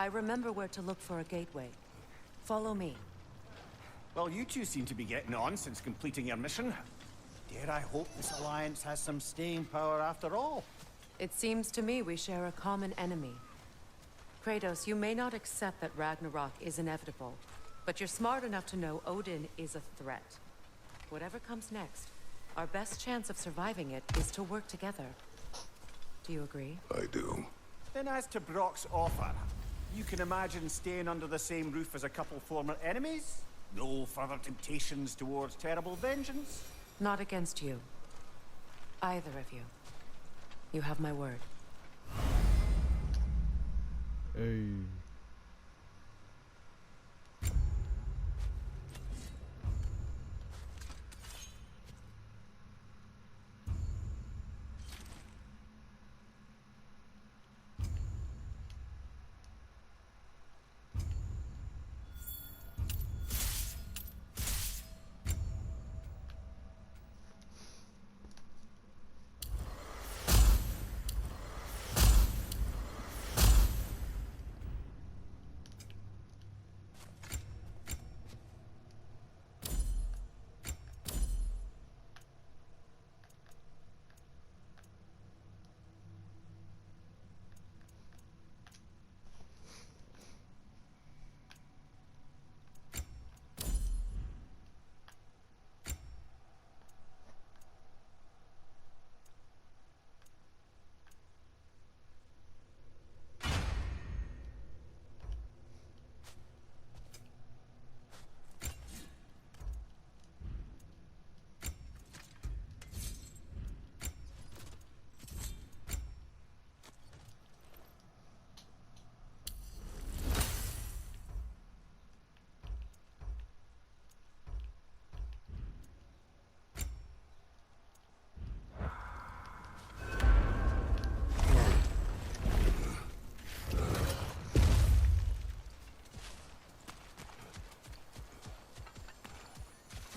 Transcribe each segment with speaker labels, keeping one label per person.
Speaker 1: I remember where to look for a gateway. Follow me.
Speaker 2: Well, you two seem to be getting on since completing your mission. Dare I hope this alliance has some staying power after all?
Speaker 1: It seems to me we share a common enemy. Kratos, you may not accept that Ragnarok is inevitable, but you're smart enough to know Odin is a threat. Whatever comes next, our best chance of surviving it is to work together. Do you agree?
Speaker 3: I do.
Speaker 2: Then as to Brock's offer, you can imagine staying under the same roof as a couple former enemies? No further temptations towards terrible vengeance?
Speaker 1: Not against you. Either of you. You have my word.
Speaker 4: Hey.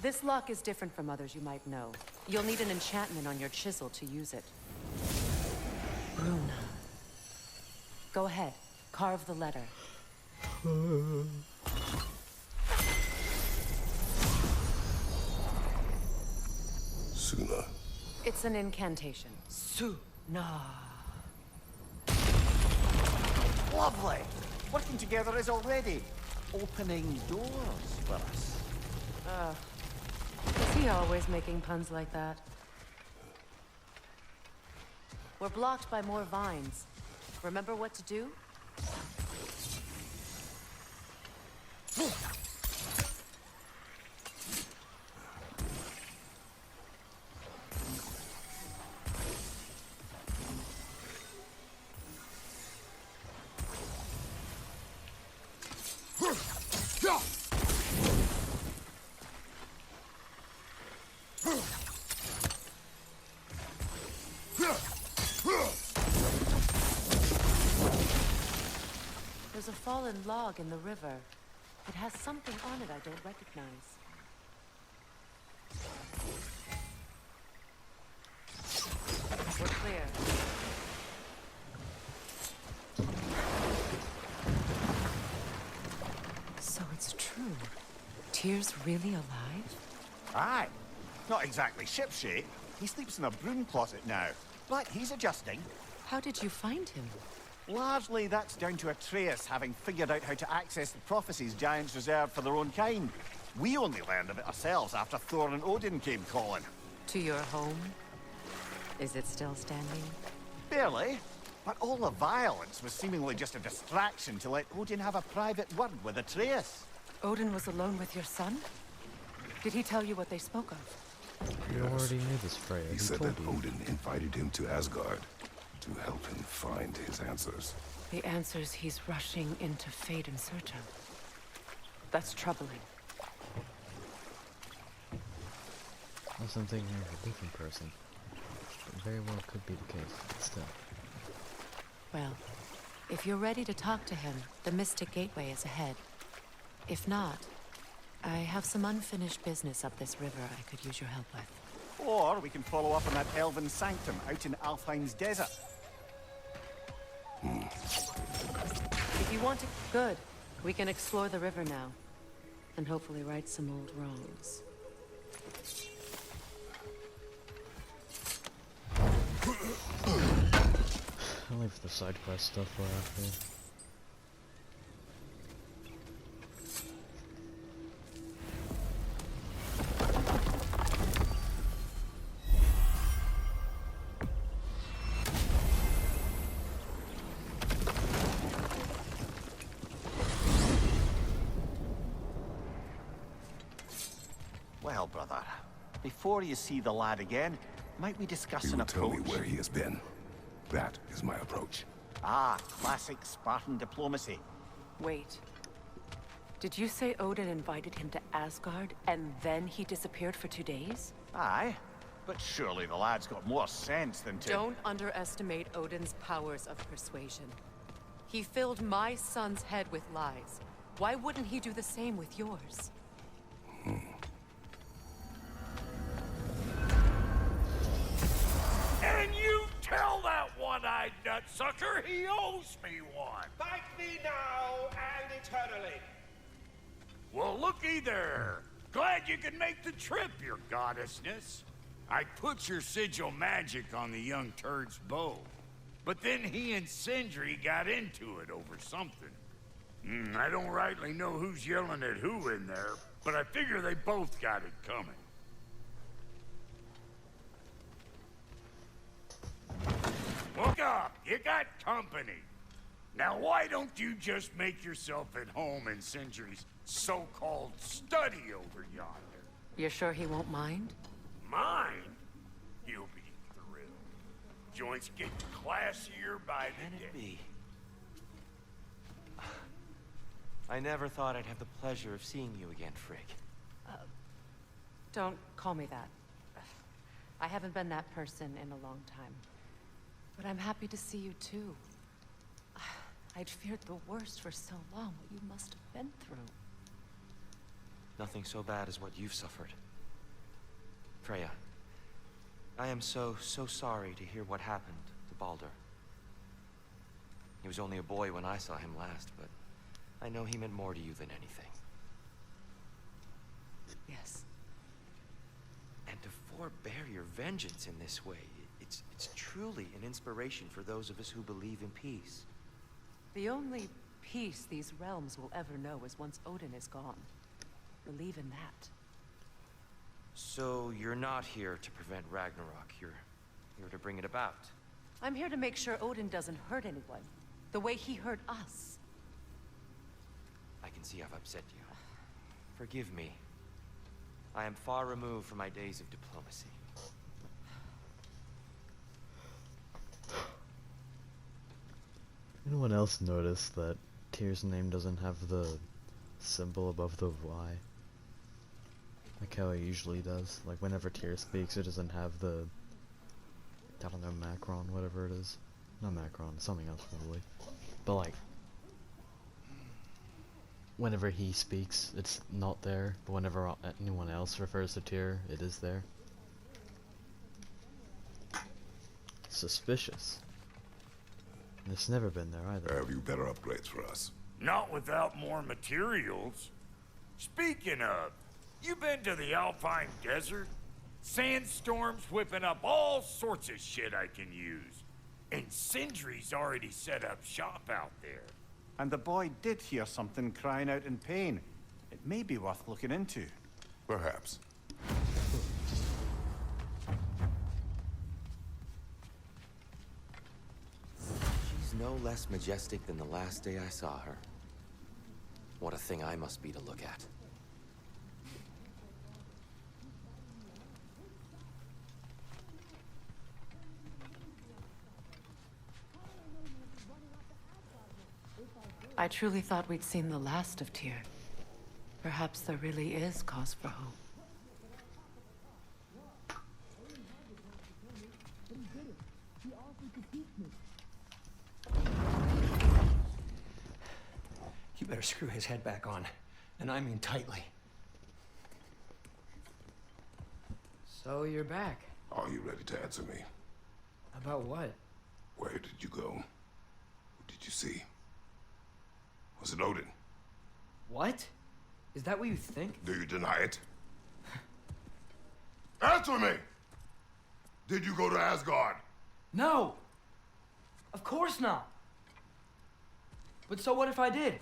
Speaker 1: This lock is different from others you might know. You'll need an enchantment on your chisel to use it. Runa. Go ahead. Carve the letter.
Speaker 3: Suna.
Speaker 1: It's an incantation. Suna.
Speaker 2: Lovely! Working together is already opening doors for us.
Speaker 1: Is he always making puns like that? We're blocked by more vines. Remember what to do? There's a fallen log in the river. It has something on it I don't recognize. We're clear. So it's true. Tyr's really alive?
Speaker 2: Aye. Not exactly shipshape. He sleeps in a broom closet now. But he's adjusting.
Speaker 1: How did you find him?
Speaker 2: Largely, that's down to Atreus having figured out how to access the prophecies giants reserved for their own kind. We only learned of it ourselves after Thor and Odin came calling.
Speaker 1: To your home? Is it still standing?
Speaker 2: Barely. But all the violence was seemingly just a distraction to let Odin have a private word with Atreus.
Speaker 1: Odin was alone with your son? Did he tell you what they spoke of?
Speaker 4: You already knew this, Freya.
Speaker 3: He said
Speaker 4: told
Speaker 3: that
Speaker 4: you.
Speaker 3: Odin invited him to Asgard to help him find his answers.
Speaker 1: The answers he's rushing into fate in search of. That's troubling.
Speaker 4: Unless I'm thinking of a different person. It very well could be the case, still.
Speaker 1: Well, if you're ready to talk to him, the Mystic Gateway is ahead. If not, I have some unfinished business up this river I could use your help with.
Speaker 2: Or we can follow up on that elven sanctum out in Alfheim's desert.
Speaker 1: If you You want to... Good. We can explore the river now. And hopefully right some old wrongs.
Speaker 4: I'll leave the side quest stuff for after.
Speaker 2: Well, brother, before you see the lad again, might we discuss
Speaker 3: You
Speaker 2: an
Speaker 3: will tell
Speaker 2: approach?
Speaker 3: me where he has been. That is my approach.
Speaker 2: Ah, classic Spartan diplomacy.
Speaker 1: Wait. Did you say Odin invited him to Asgard, and then he disappeared for 2 days?
Speaker 2: Aye, but surely the lad's got more sense than to...
Speaker 1: Don't underestimate Odin's powers of persuasion. He filled my son's head with lies. Why wouldn't he do the same with yours?
Speaker 5: And you tell that one-eyed nutsucker he owes me one.
Speaker 6: Fight me now and eternally.
Speaker 5: Well, looky there. Glad you could make the trip, your goddessness. I put your sigil magic on the young turd's bow. But then he and Sindri got into it over something. I don't rightly know who's yelling at who in there, but I figure they both got it coming. Look up, you got company. Now why don't you just make yourself at home in Sindri's so-called study over yonder?
Speaker 1: You're sure he won't mind?
Speaker 5: Mine? You'll be thrilled. Joints get classier by the day.
Speaker 6: Be. I never thought I'd have the pleasure of seeing you again, Frigg.
Speaker 1: Don't call me that. I haven't been that person in a long time. But I'm happy to see you too. I'd feared the worst for so long, what you must have been through.
Speaker 6: Nothing so bad as what you've suffered. Freya, I am so sorry to hear what happened to Baldur. He was only a boy when I saw him last, but I know he meant more to you than anything.
Speaker 1: Yes.
Speaker 6: And to forbear your vengeance in this way, it's truly an inspiration for those of us who believe in peace.
Speaker 1: The only peace these realms will ever know is once Odin is gone. Believe in that.
Speaker 6: So you're not here to prevent Ragnarok, you're to bring it about.
Speaker 1: I'm here to make sure Odin doesn't hurt anyone, the way he hurt us.
Speaker 6: I can see I've upset you. Forgive me. I am far removed from my days of diplomacy.
Speaker 4: Anyone else notice that Tyr's name doesn't have the symbol above the Y? Like how it usually does. Like whenever Tyr speaks, it doesn't have the... I don't know, Macron, whatever it is. Not Macron, something else probably. But like... whenever he speaks, it's not there. But whenever anyone else refers to Tyr, it is there. Suspicious. And it's never been there either.
Speaker 3: Have you better upgrades for us?
Speaker 5: Not without more materials. Speaking of, you been to the Alpine Desert? Sandstorms whipping up all sorts of shit I can use. And Sindri's already set up shop out there.
Speaker 2: And the boy did hear something crying out in pain. It may be worth looking into.
Speaker 3: Perhaps.
Speaker 6: She's no less majestic than the last day I saw her. What a thing I must be to look at.
Speaker 1: I truly thought we'd seen the last of Tyr. Perhaps there really is cause for hope.
Speaker 7: You better screw his head back on, and I mean tightly.
Speaker 8: So you're back.
Speaker 3: Are you ready to answer me?
Speaker 8: About what?
Speaker 3: Where did you go? Who did you see? Was it Odin?
Speaker 8: What? Is that what you think?
Speaker 3: Do you deny it? Answer me! Did you go to Asgard?
Speaker 8: No! Of course not! But so what if I did?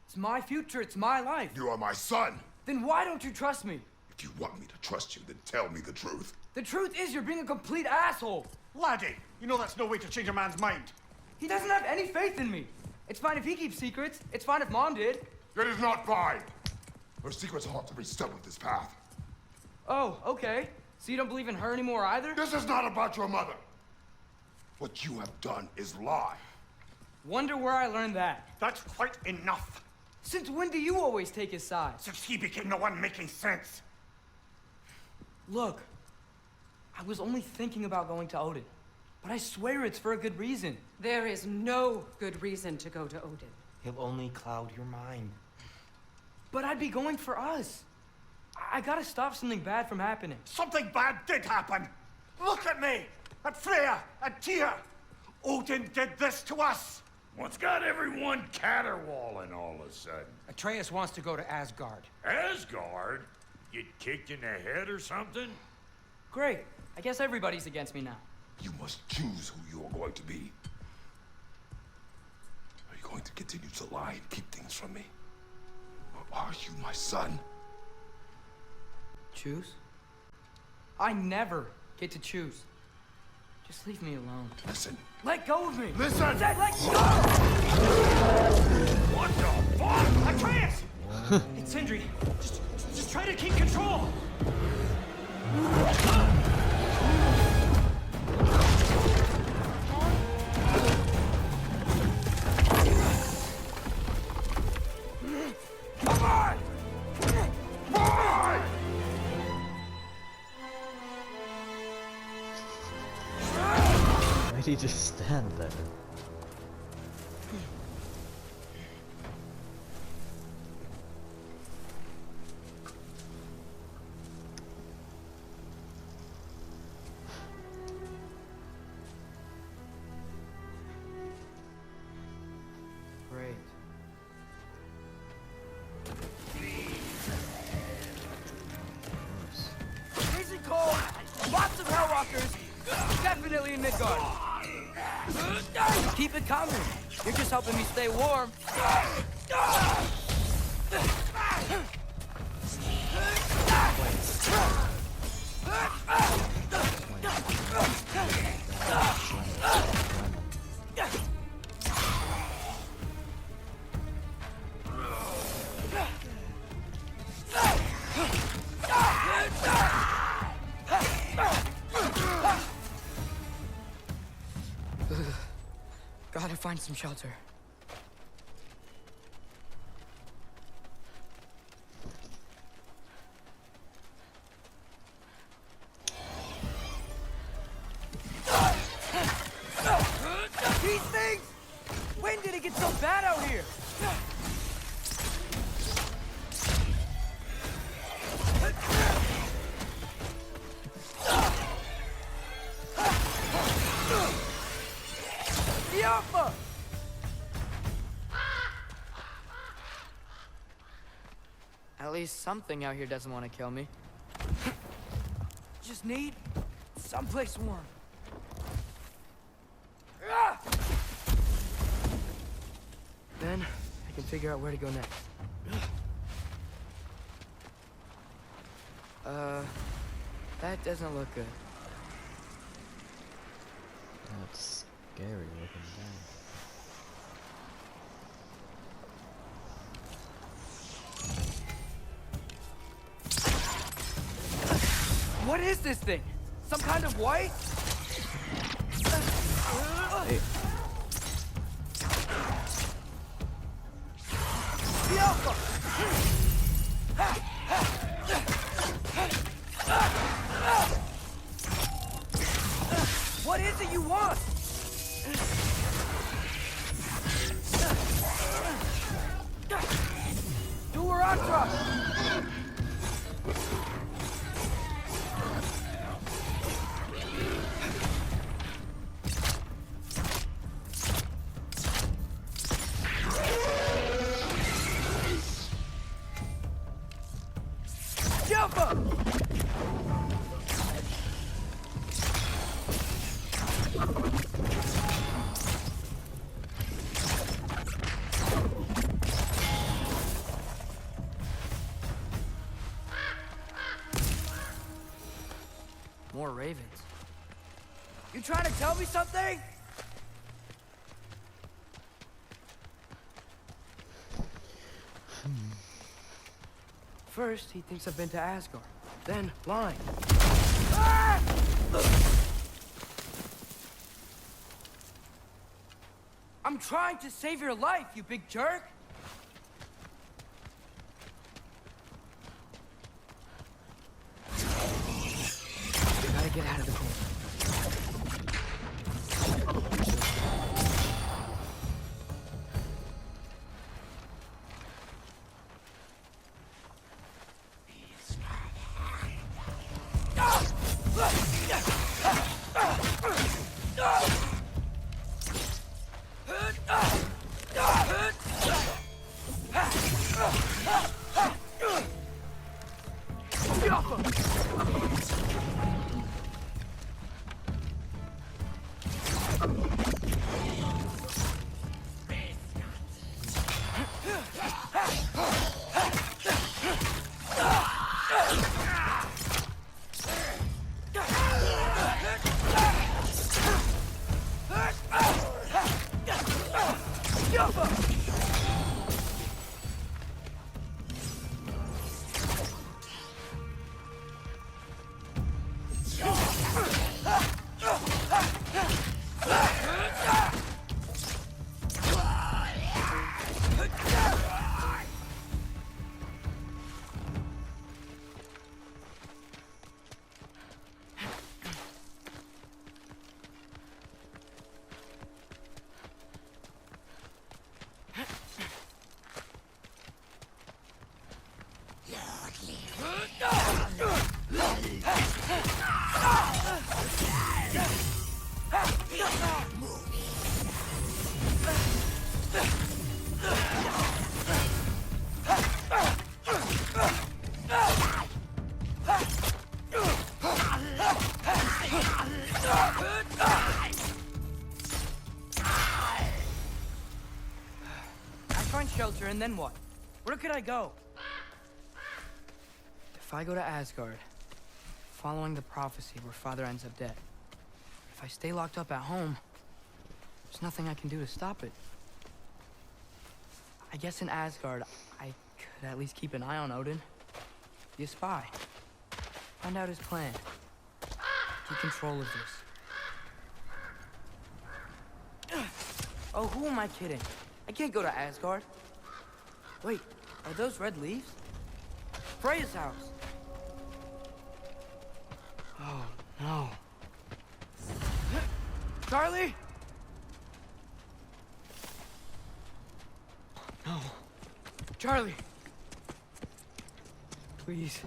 Speaker 8: It's my future, it's my life.
Speaker 3: You are my son!
Speaker 8: Then why don't you trust me?
Speaker 3: If you want me to trust you, then tell me the truth.
Speaker 8: The truth is you're being a complete asshole!
Speaker 2: Laddie, you know that's no way to change a man's mind.
Speaker 8: He doesn't have any faith in me. It's fine if he keeps secrets. It's fine if Mom did.
Speaker 3: It is not fine! Her secrets ought to be stuck with this path.
Speaker 8: Oh, okay. So you don't believe in her anymore either?
Speaker 3: This is not about your mother! What you have done is lie.
Speaker 8: Wonder where I learned that.
Speaker 2: That's quite enough.
Speaker 8: Since when do you always take his side?
Speaker 2: Since he became the one making sense.
Speaker 8: Look, I was only thinking about going to Odin. But I swear it's for a good reason.
Speaker 1: There is no good reason to go to Odin.
Speaker 6: He'll only cloud your mind.
Speaker 8: But I'd be going for us. I gotta stop something bad from happening.
Speaker 2: Something bad did happen. Look at me, at Freya, at Tyr. Odin did this to us.
Speaker 5: What's got everyone caterwauling all of a sudden?
Speaker 7: Atreus wants to go to Asgard.
Speaker 5: Asgard? Get kicked in the head or something?
Speaker 8: Great. I guess everybody's against me now.
Speaker 3: You must choose who you are going to be. Are you going to continue to lie and keep things from me? Or are you my son?
Speaker 8: Choose? I never get to choose. Just leave me alone.
Speaker 3: Listen.
Speaker 8: Let go of me!
Speaker 3: Listen!
Speaker 8: I said let go!
Speaker 5: What the fuck?
Speaker 8: Atreus! It's Sindri. Just try to keep control!
Speaker 3: Come on! Come on!
Speaker 4: Why'd he just stand there?
Speaker 8: Great. Freezing cold, lots of Hellwalkers, definitely in Midgard. Keep it coming. You're just helping me stay warm. Gotta find some shelter. These things! When did it get so bad out here? Alpha! At least something out here doesn't want to kill me. Just need someplace warm. Then I can figure out where to go next. That doesn't look good.
Speaker 4: That's scary looking down.
Speaker 8: What is this thing? Some kind of white?
Speaker 4: Hey.
Speaker 8: The Alpha! What is it you want? Duaratra! More ravens. You trying to tell me something? First, he thinks I've been to Asgard. Then, lying. Ah! I'm trying to save your life, you big jerk! We gotta get out of the corner. Shelter, and then what? Where could I go? If I go to Asgard, following the prophecy where Father ends up dead, if I stay locked up at home, there's nothing I can do to stop it. I guess in Asgard, I could at least keep an eye on Odin. Be a spy. Find out his plan. Take control of this. Oh, who am I kidding? I can't go to Asgard. Wait, are those red leaves? Freya's house. Oh, no. Charlie? No. Charlie. Please.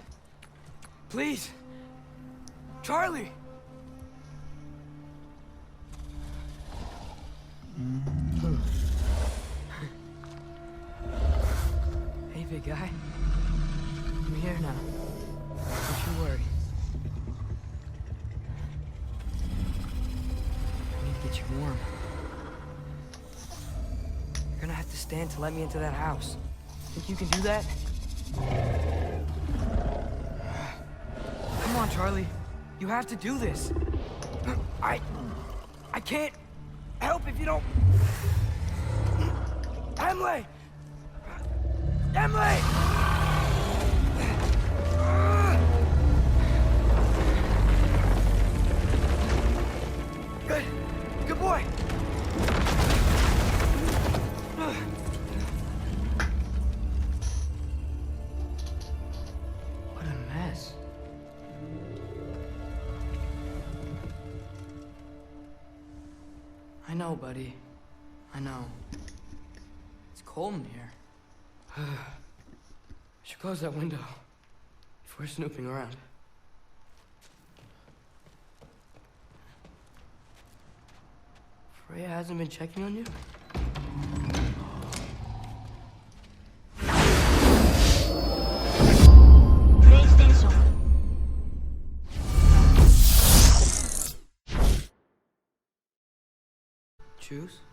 Speaker 8: Please. Charlie! Hey, big guy. I'm here now. Don't you worry. I need to get you warm. You're gonna have to stand to let me into that house. Think you can do that? Come on, Charlie. You have to do this. I can't help if you don't... Emily! Emily! Good. Good boy. What a mess. I know, buddy. I know. It's cold in here. I should close that window if we're snooping around. Freya hasn't been checking on you?
Speaker 9: PlayStation
Speaker 8: Choose?